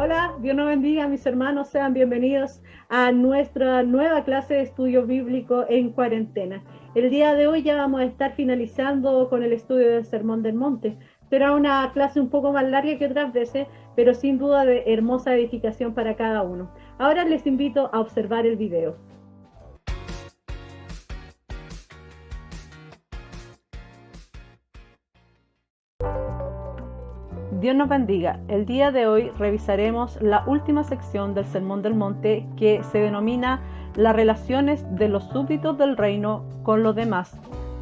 Hola, Dios nos bendiga, mis hermanos, sean bienvenidos a nuestra nueva clase de estudio bíblico en cuarentena. El día de hoy ya vamos a estar finalizando con el estudio del Sermón del Monte. Será una clase un poco más larga que otras veces, pero sin duda de hermosa edificación para cada uno. Ahora les invito a observar el video. Dios nos bendiga. El día de hoy revisaremos la última sección del Sermón del Monte que se denomina las relaciones de los súbditos del reino con los demás,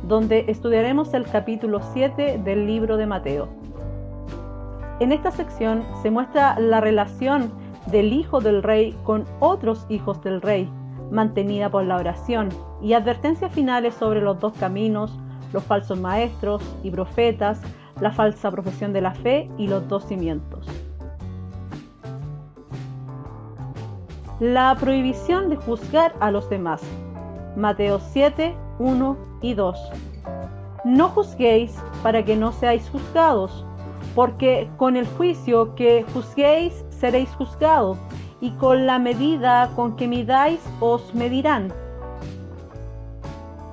donde estudiaremos el capítulo 7 del libro de Mateo. En esta sección se muestra la relación del hijo del rey con otros hijos del rey, mantenida por la oración, y advertencias finales sobre los dos caminos, los falsos maestros y profetas, la falsa profesión de la fe y los dos cimientos. La prohibición de juzgar a los demás. Mateo 7, 1 y 2. No juzguéis para que no seáis juzgados, porque con el juicio que juzguéis seréis juzgados, y con la medida con que midáis os medirán.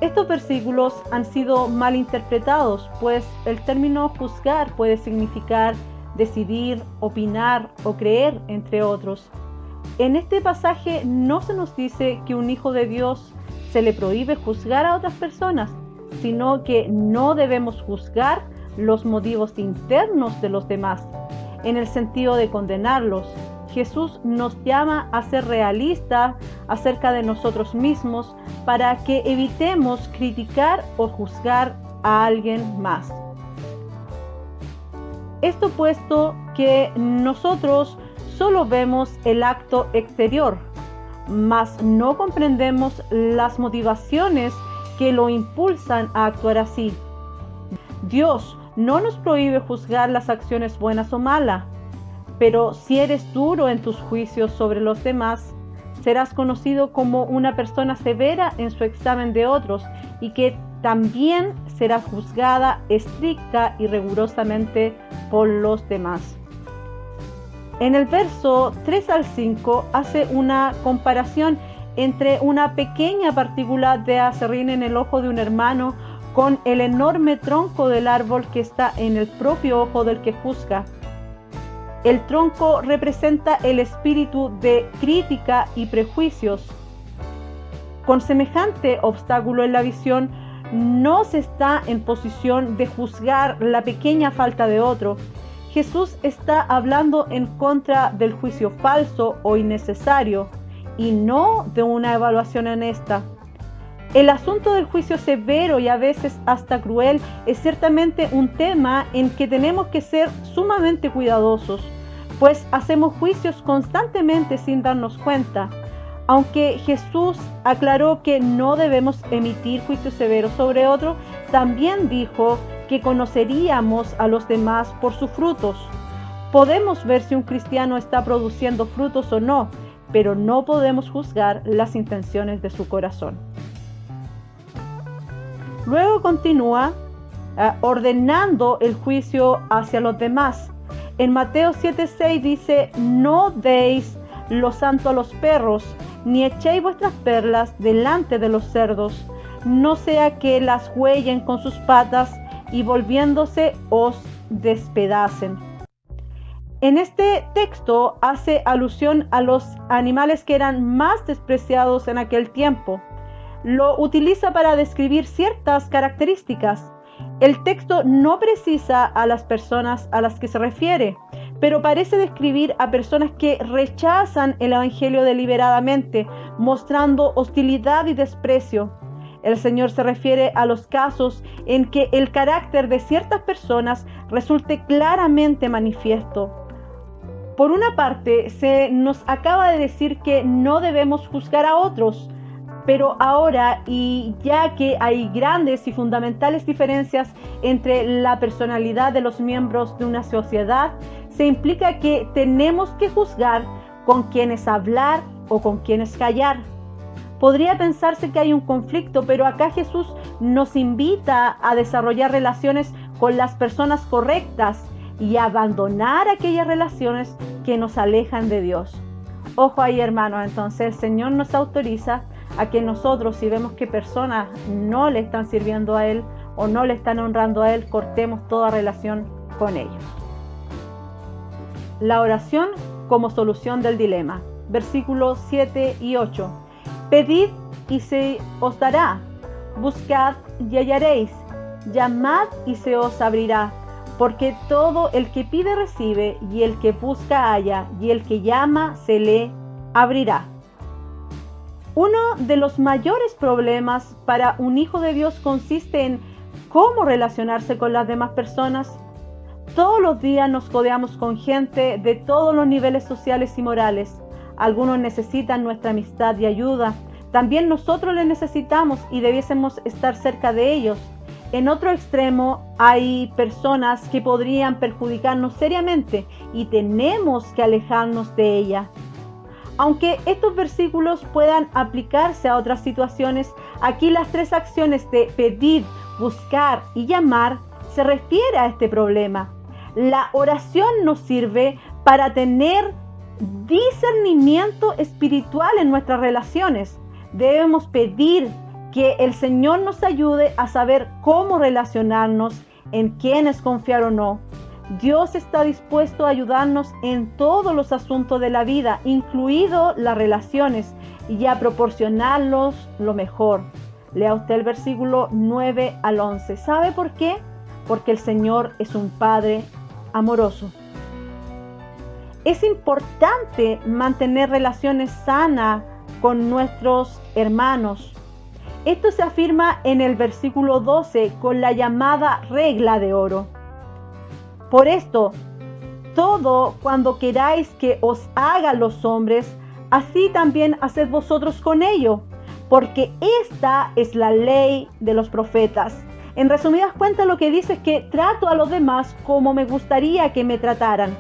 Estos versículos han sido mal interpretados, pues el término juzgar puede significar decidir, opinar o creer, entre otros. En este pasaje no se nos dice que un hijo de Dios se le prohíbe juzgar a otras personas, sino que no debemos juzgar los motivos internos de los demás, en el sentido de condenarlos. Jesús nos llama a ser realistas acerca de nosotros mismos para que evitemos criticar o juzgar a alguien más. Esto puesto que nosotros solo vemos el acto exterior, mas no comprendemos las motivaciones que lo impulsan a actuar así. Dios no nos prohíbe juzgar las acciones buenas o malas, pero si eres duro en tus juicios sobre los demás, serás conocido como una persona severa en su examen de otros y que también será juzgada estricta y rigurosamente por los demás. En el verso 3 al 5 hace una comparación entre una pequeña partícula de aserrín en el ojo de un hermano con el enorme tronco del árbol que está en el propio ojo del que juzga. El tronco representa el espíritu de crítica y prejuicios. Con semejante obstáculo en la visión, no se está en posición de juzgar la pequeña falta de otro. Jesús está hablando en contra del juicio falso o innecesario y no de una evaluación honesta. El asunto del juicio severo y a veces hasta cruel es ciertamente un tema en que tenemos que ser sumamente cuidadosos, pues hacemos juicios constantemente sin darnos cuenta. Aunque Jesús aclaró que no debemos emitir juicios severos sobre otro, también dijo que conoceríamos a los demás por sus frutos. Podemos ver si un cristiano está produciendo frutos o no, pero no podemos juzgar las intenciones de su corazón. Luego continúa ordenando el juicio hacia los demás. En Mateo 7:6 dice: no deis lo santo a los perros, ni echéis vuestras perlas delante de los cerdos, no sea que las huellen con sus patas y volviéndose os despedacen. En este texto hace alusión a los animales que eran más despreciados en aquel tiempo. Lo utiliza para describir ciertas características. El texto no precisa a las personas a las que se refiere, pero parece describir a personas que rechazan el evangelio deliberadamente, mostrando hostilidad y desprecio. El Señor se refiere a los casos en que el carácter de ciertas personas resulte claramente manifiesto. Por una parte, se nos acaba de decir que no debemos juzgar a otros, pero ahora, y ya que hay grandes y fundamentales diferencias entre la personalidad de los miembros de una sociedad, se implica que tenemos que juzgar con quienes hablar o con quienes callar. Podría pensarse que hay un conflicto, pero acá Jesús nos invita a desarrollar relaciones con las personas correctas y abandonar aquellas relaciones que nos alejan de Dios. Ojo ahí, hermanos. Entonces el Señor nos autoriza a que nosotros, si vemos que personas no le están sirviendo a Él o no le están honrando a Él, cortemos toda relación con ellos. La oración como solución del dilema. Versículos 7 y 8. Pedid y se os dará. Buscad y hallaréis. Llamad y se os abrirá. Porque todo el que pide recibe, y el que busca halla, y el que llama se le abrirá. Uno de los mayores problemas para un hijo de Dios consiste en cómo relacionarse con las demás personas. Todos los días nos codeamos con gente de todos los niveles sociales y morales. Algunos necesitan nuestra amistad y ayuda. También nosotros les necesitamos y debiésemos estar cerca de ellos. En otro extremo hay personas que podrían perjudicarnos seriamente y tenemos que alejarnos de ellas. Aunque estos versículos puedan aplicarse a otras situaciones, aquí las tres acciones de pedir, buscar y llamar se refiere a este problema. La oración nos sirve para tener discernimiento espiritual en nuestras relaciones. Debemos pedir que el Señor nos ayude a saber cómo relacionarnos, en quiénes confiar o no. Dios está dispuesto a ayudarnos en todos los asuntos de la vida, incluido las relaciones, y a proporcionarlos lo mejor. Lea usted el versículo 9 al 11. ¿Sabe por qué? Porque el Señor es un Padre amoroso. Es importante mantener relaciones sanas con nuestros hermanos. Esto se afirma en el versículo 12 con la llamada regla de oro. Por esto, todo cuando queráis que os hagan los hombres, así también haced vosotros con ellos, porque esta es la ley de los profetas. En resumidas cuentas, lo que dice es que trato a los demás como me gustaría que me trataran.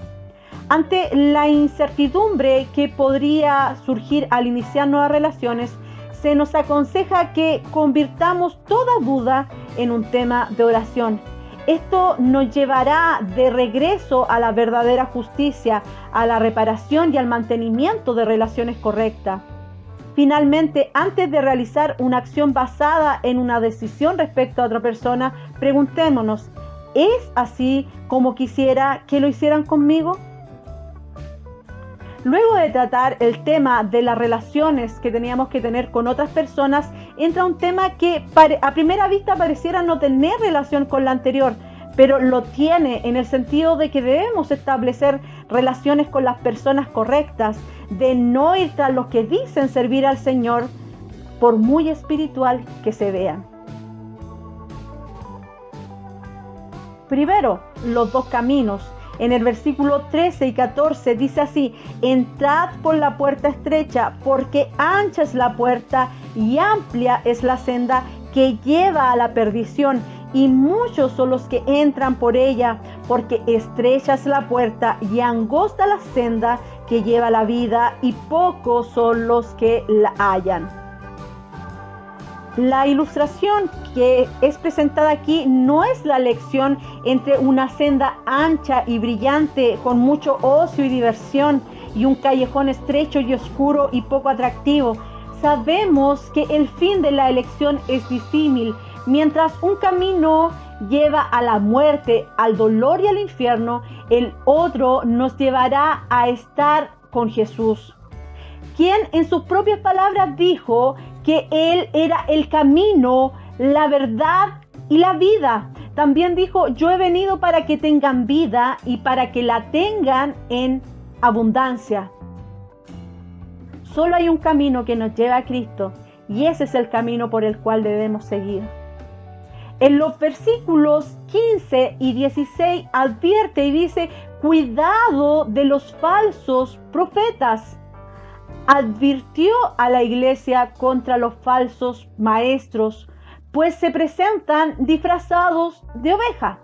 Ante la incertidumbre que podría surgir al iniciar nuevas relaciones, se nos aconseja que convirtamos toda duda en un tema de oración. Esto nos llevará de regreso a la verdadera justicia, a la reparación y al mantenimiento de relaciones correctas. Finalmente, antes de realizar una acción basada en una decisión respecto a otra persona, preguntémonos, ¿es así como quisiera que lo hicieran conmigo? Luego de tratar el tema de las relaciones que teníamos que tener con otras personas, entra un tema que a primera vista pareciera no tener relación con la anterior, pero lo tiene en el sentido de que debemos establecer relaciones con las personas correctas, de no ir tras los que dicen servir al Señor, por muy espiritual que se vean. Primero, los dos caminos. En el versículo 13 y 14 dice así: entrad por la puerta estrecha, porque ancha es la puerta y amplia es la senda que lleva a la perdición, y muchos son los que entran por ella, porque estrecha es la puerta y angosta la senda que lleva a la vida, y pocos son los que la hallan. La ilustración que es presentada aquí no es la elección entre una senda ancha y brillante con mucho ocio y diversión y un callejón estrecho y oscuro y poco atractivo. Sabemos que el fin de la elección es disímil. Mientras un camino lleva a la muerte, al dolor y al infierno, el otro nos llevará a estar con Jesús, quien en sus propias palabras dijo que Él era el camino, la verdad y la vida. También dijo: yo he venido para que tengan vida y para que la tengan en abundancia. Solo hay un camino que nos lleva a Cristo, y ese es el camino por el cual debemos seguir. En los versículos 15 y 16 advierte y dice: cuidado de los falsos profetas. Advirtió a la iglesia contra los falsos maestros, pues se presentan disfrazados de oveja.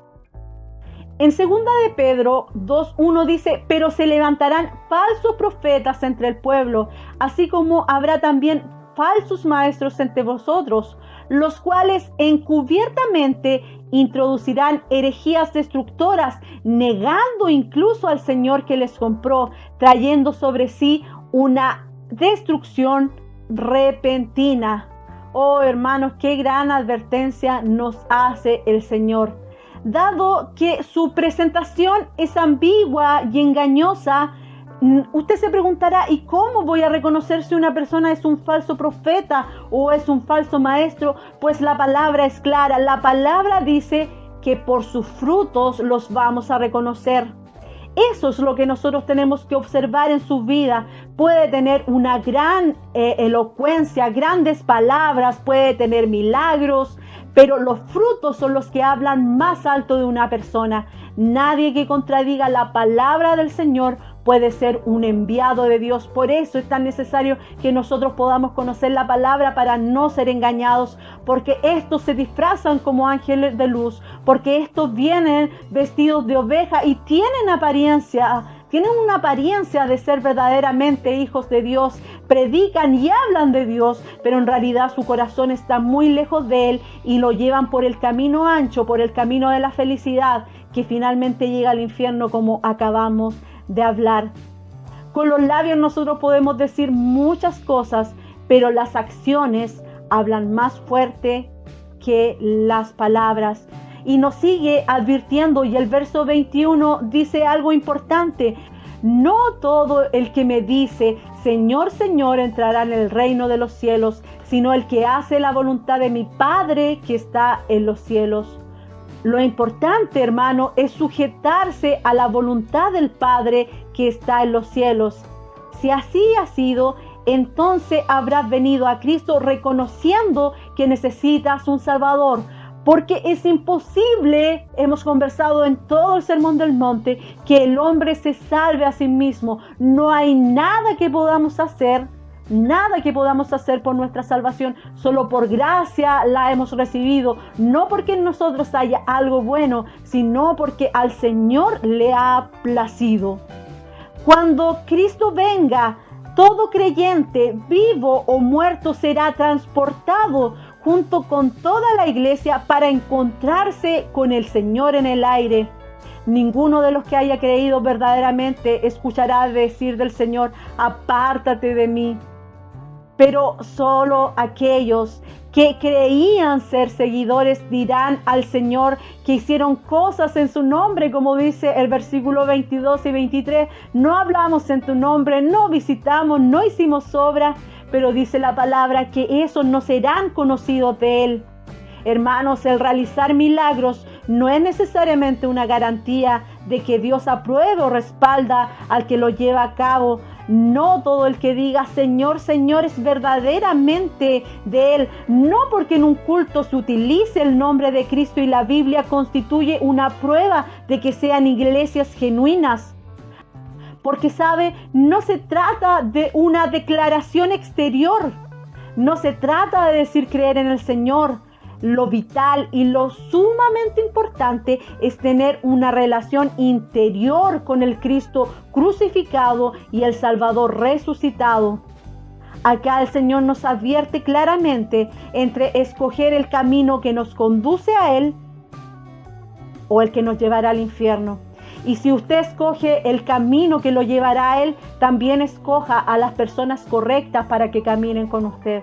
En 2 de Pedro 2:1 dice: pero se levantarán falsos profetas entre el pueblo, así como habrá también falsos maestros entre vosotros, los cuales encubiertamente introducirán herejías destructoras, negando incluso al Señor que les compró, trayendo sobre sí una destrucción repentina. Oh, hermanos, qué gran advertencia nos hace el Señor. Dado que su presentación es ambigua y engañosa, usted se preguntará, ¿y cómo voy a reconocer si una persona es un falso profeta o es un falso maestro? Pues la palabra es clara. La palabra dice que por sus frutos los vamos a reconocer. Eso es lo que nosotros tenemos que observar en su vida. Puede tener una gran elocuencia, grandes palabras, puede tener milagros, pero los frutos son los que hablan más alto de una persona. Nadie que contradiga la palabra del Señor puede ser un enviado de Dios. Por eso es tan necesario que nosotros podamos conocer la palabra para no ser engañados, porque estos se disfrazan como ángeles de luz, porque estos vienen vestidos de oveja y tienen una apariencia de ser verdaderamente hijos de Dios, predican y hablan de Dios, pero en realidad su corazón está muy lejos de Él y lo llevan por el camino ancho, por el camino de la felicidad, que finalmente llega al infierno, como acabamos de hablar. Con los labios nosotros podemos decir muchas cosas, pero las acciones hablan más fuerte que las palabras. Y nos sigue advirtiendo, y el verso 21 dice algo importante: no todo el que me dice Señor, Señor entrará en el reino de los cielos, sino el que hace la voluntad de mi Padre que está en los cielos. Lo importante, hermano, es sujetarse a la voluntad del Padre que está en los cielos. Si así ha sido, entonces habrás venido a Cristo reconociendo que necesitas un Salvador. Porque es imposible, hemos conversado en todo el Sermón del Monte, que el hombre se salve a sí mismo. No hay nada que podamos hacer por nuestra salvación. Solo por gracia la hemos recibido, no porque en nosotros haya algo bueno, sino porque al Señor le ha placido. Cuando Cristo venga, todo creyente, vivo o muerto, será transportado junto con toda la iglesia para encontrarse con el Señor en el aire. Ninguno de los que haya creído verdaderamente escuchará decir del Señor: apártate de mí. Pero solo aquellos que creían ser seguidores dirán al Señor que hicieron cosas en su nombre, como dice el versículo 22 y 23. No hablamos en tu nombre, no visitamos, no hicimos obra, pero dice la palabra que esos no serán conocidos de Él. Hermanos, el realizar milagros no es necesariamente una garantía de que Dios apruebe o respalda al que lo lleva a cabo. No todo el que diga Señor, Señor es verdaderamente de Él. No porque en un culto se utilice el nombre de Cristo y la Biblia constituye una prueba de que sean iglesias genuinas. Porque sabe, no se trata de una declaración exterior. No se trata de decir creer en el Señor. Lo vital y lo sumamente importante es tener una relación interior con el Cristo crucificado y el Salvador resucitado. Acá el Señor nos advierte claramente entre escoger el camino que nos conduce a Él o el que nos llevará al infierno. Y si usted escoge el camino que lo llevará a Él, también escoja a las personas correctas para que caminen con usted.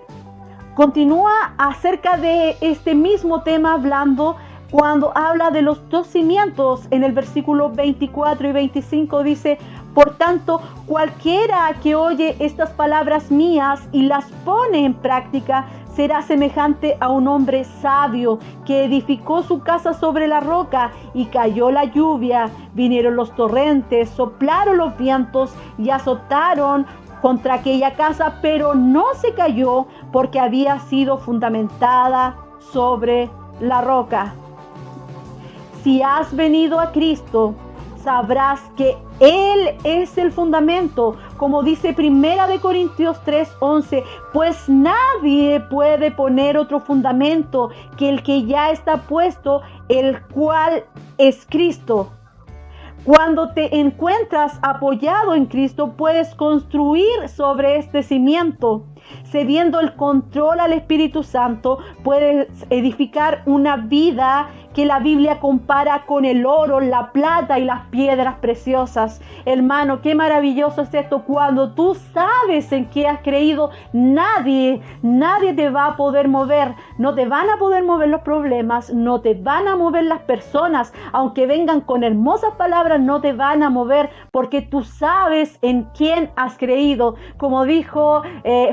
Continúa acerca de este mismo tema hablando cuando habla de los dos cimientos. En el versículo 24 y 25 dice: por tanto, cualquiera que oye estas palabras mías y las pone en práctica será semejante a un hombre sabio que edificó su casa sobre la roca, y cayó la lluvia, vinieron los torrentes, soplaron los vientos y azotaron contra aquella casa, pero no se cayó porque había sido fundamentada sobre la roca. Si has venido a Cristo, sabrás que Él es el fundamento, como dice 1 Corintios 3:11, pues nadie puede poner otro fundamento que el que ya está puesto, el cual es Cristo. Cuando te encuentras apoyado en Cristo, puedes construir sobre este cimiento. Cediendo el control al Espíritu Santo, puedes edificar una vida que la Biblia compara con el oro, la plata y las piedras preciosas. Hermano, qué maravilloso es esto. Cuando tú sabes en qué has creído, nadie te va a poder mover. No te van a poder mover los problemas, no te van a mover las personas. Aunque vengan con hermosas palabras, no te van a mover porque tú sabes en quién has creído. Como dijo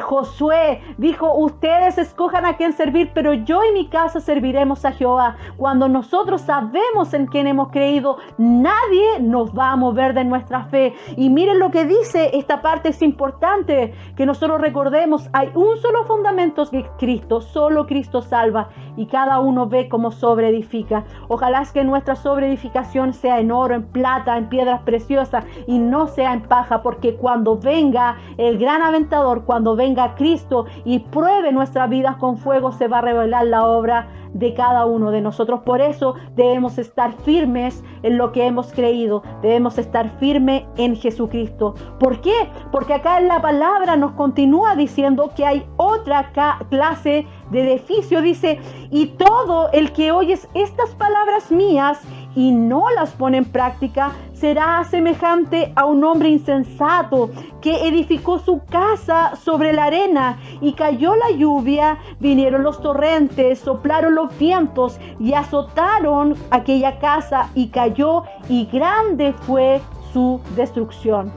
Josué, dijo, ustedes escojan a quién servir, pero yo y mi casa serviremos a Jehová. Cuando nosotros sabemos en quién hemos creído, nadie nos va a mover de nuestra fe. Y miren lo que dice, esta parte es importante que nosotros recordemos, hay un solo fundamento que es Cristo, solo Cristo salva y cada uno ve cómo sobreedifica. Ojalá es que nuestra sobreedificación sea en oro, en plata, en piedras preciosas y no sea en paja, porque cuando venga el gran aventador, cuando venga Cristo y pruebe nuestras vidas con fuego, se va a revelar la obra de cada uno de nosotros. Por eso debemos estar firmes en lo que hemos creído, debemos estar firmes en Jesucristo. ¿Por qué? Porque acá en la palabra nos continúa diciendo que hay otra clase de edificio. Dice, y todo el que oyes estas palabras mías y no las pone en práctica, será semejante a un hombre insensato que edificó su casa sobre la arena, y cayó la lluvia, vinieron los torrentes, soplaron los vientos y azotaron aquella casa, y cayó, y grande fue su destrucción.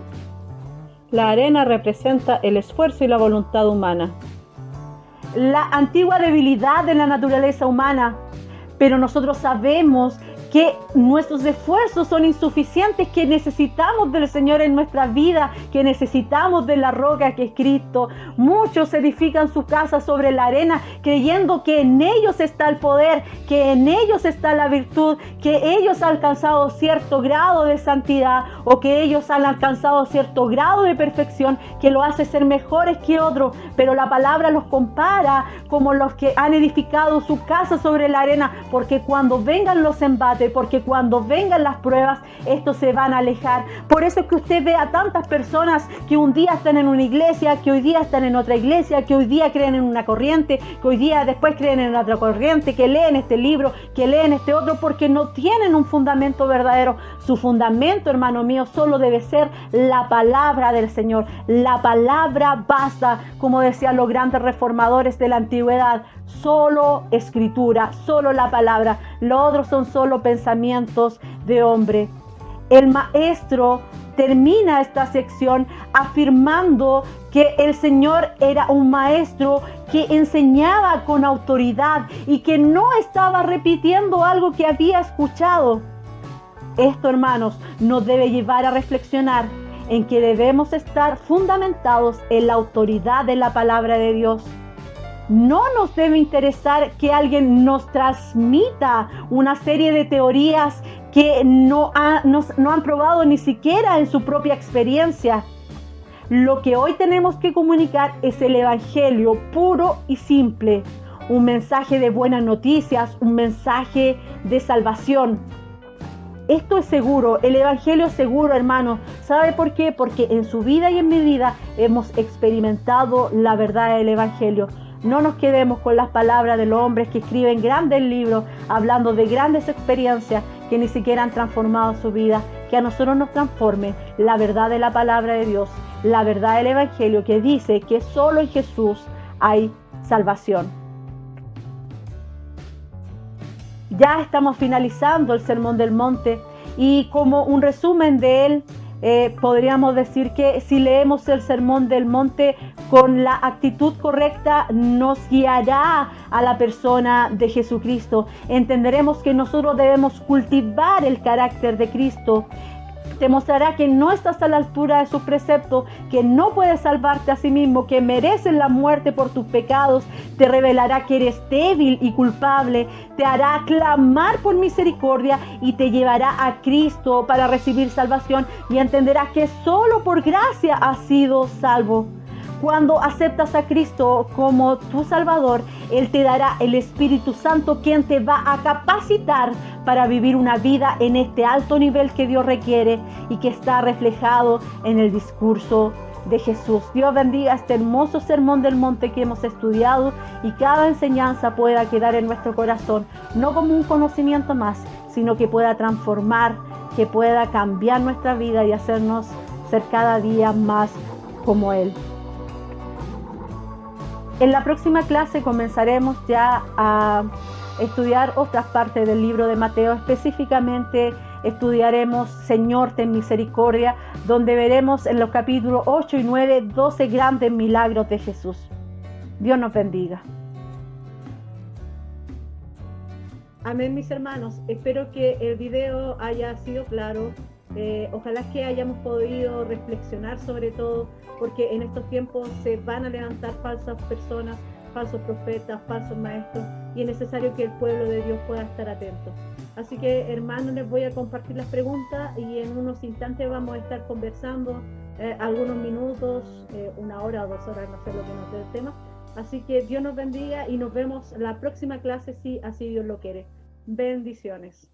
La arena representa el esfuerzo y la voluntad humana, la antigua debilidad de la naturaleza humana, pero nosotros sabemos que nuestros esfuerzos son insuficientes, que necesitamos del Señor en nuestra vida, que necesitamos de la roca que es Cristo. Muchos edifican su casa sobre la arena creyendo que en ellos está el poder, que en ellos está la virtud, que ellos han alcanzado cierto grado de santidad o que ellos han alcanzado cierto grado de perfección que lo hace ser mejores que otros, pero la palabra los compara como los que han edificado su casa sobre la arena, porque cuando vengan los embates, porque cuando vengan las pruebas, estos se van a alejar. Por eso es que usted ve a tantas personas que un día están en una iglesia, que hoy día están en otra iglesia, que hoy día creen en una corriente, que hoy día después creen en otra corriente, que leen este libro, que leen este otro, porque no tienen un fundamento verdadero. Su fundamento, hermano mío, solo debe ser la palabra del Señor. La palabra basta, como decían los grandes reformadores de la antigüedad. Solo escritura, solo la palabra. Lo otro son solo pensamientos de hombre. El maestro termina esta sección afirmando que el Señor era un maestro que enseñaba con autoridad y que no estaba repitiendo algo que había escuchado. Esto, hermanos, nos debe llevar a reflexionar en que debemos estar fundamentados en la autoridad de la palabra de Dios. No nos debe interesar que alguien nos transmita una serie de teorías que no han probado ni siquiera en su propia experiencia. Lo que hoy tenemos que comunicar es el evangelio puro y simple, un mensaje de buenas noticias, un mensaje de salvación. Esto es seguro, el evangelio es seguro, hermano. ¿Sabe por qué? Porque en su vida y en mi vida hemos experimentado la verdad del evangelio. No nos quedemos con las palabras de los hombres que escriben grandes libros hablando de grandes experiencias que ni siquiera han transformado su vida. Que a nosotros nos transforme la verdad de la palabra de Dios, la verdad del evangelio que dice que solo en Jesús hay salvación. Ya estamos finalizando el Sermón del Monte y como un resumen de él, podríamos decir que si leemos el Sermón del Monte con la actitud correcta, nos guiará a la persona de Jesucristo. Entenderemos que nosotros debemos cultivar el carácter de Cristo. Te mostrará que no estás a la altura de sus preceptos, que no puedes salvarte a sí mismo, que mereces la muerte por tus pecados. Te revelará que eres débil y culpable, te hará clamar por misericordia y te llevará a Cristo para recibir salvación y entenderás que solo por gracia has sido salvo. Cuando aceptas a Cristo como tu Salvador, Él te dará el Espíritu Santo, quien te va a capacitar para vivir una vida en este alto nivel que Dios requiere y que está reflejado en el discurso de Jesús. Dios bendiga este hermoso sermón del monte que hemos estudiado y cada enseñanza pueda quedar en nuestro corazón, no como un conocimiento más, sino que pueda transformar, que pueda cambiar nuestra vida y hacernos ser cada día más como Él. En la próxima clase comenzaremos ya a estudiar otras partes del libro de Mateo. Específicamente estudiaremos Señor, ten misericordia, donde veremos en los capítulos 8 y 9 12 grandes milagros de Jesús. Dios nos bendiga. Amén, mis hermanos. Espero que el video haya sido claro. Ojalá que hayamos podido reflexionar sobre todo, porque en estos tiempos se van a levantar falsas personas, falsos profetas, falsos maestros, y es necesario que el pueblo de Dios pueda estar atento. Así que, hermanos, les voy a compartir las preguntas y en unos instantes vamos a estar conversando algunos minutos, 1 hora o 2 horas, no sé lo que nos dé el tema. Así que Dios nos bendiga y nos vemos la próxima clase si así Dios lo quiere. Bendiciones.